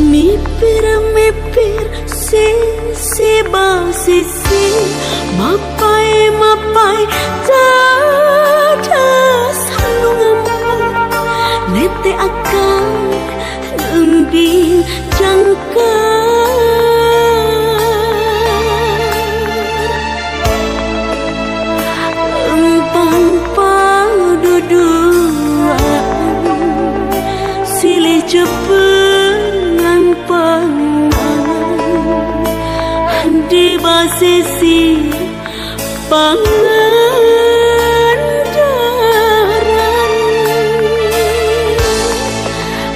Mipir-mipir sisi ba sisi mapai dadas halungan nete akan lembing jangkar empang paduduan silih jepengan pangan di basisi pangandaran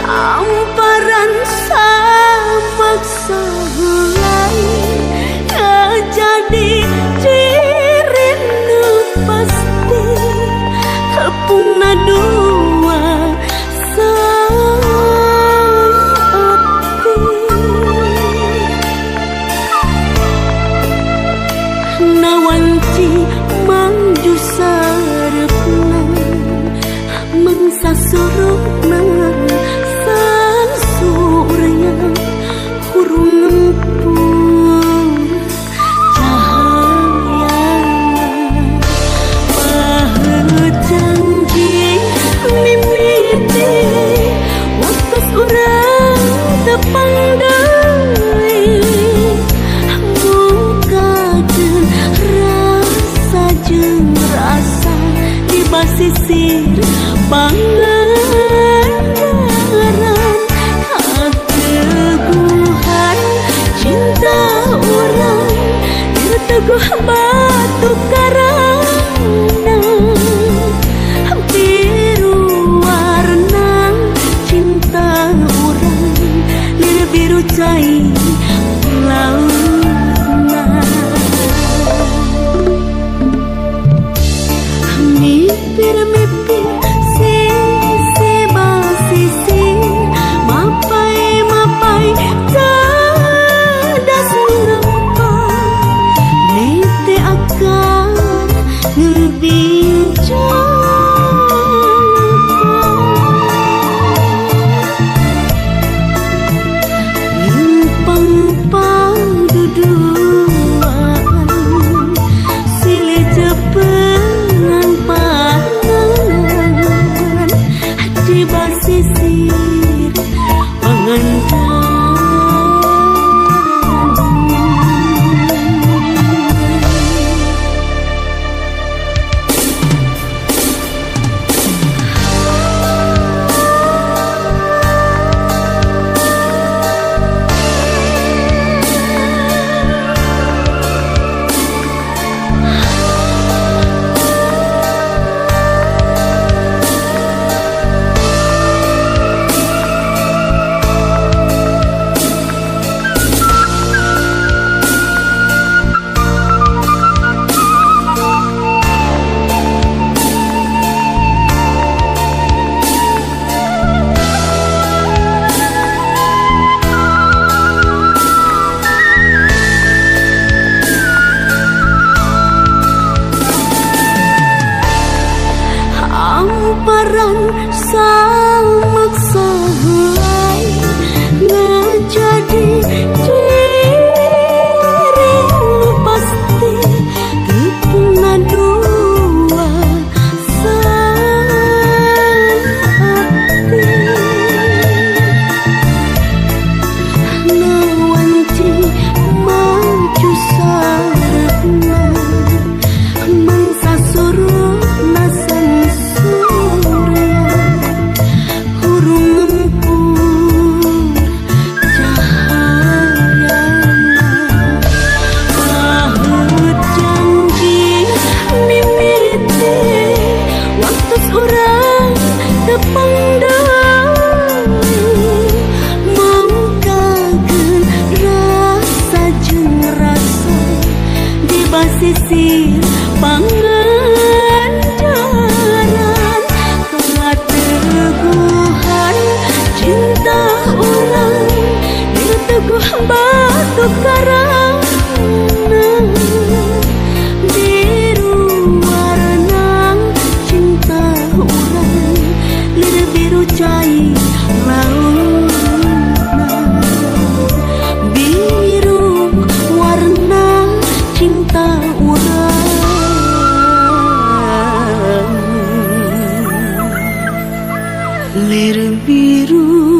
amparan samaksa hulai jadi dirindu pasti tepung nadua nawanci manju sarepna mangsa surupna sang surya hurung ngempur cahaya baheut janji mimiti waktos urang tepang sisir pangandaran keteguhan cinta orang teguh batu karana biru warna cinta orang biru cai lautna mipir-mipir sisi ba sisi mapai dadas nurempan nete akan ngebincangkan empang paduduan silih jepengan pangan Air biru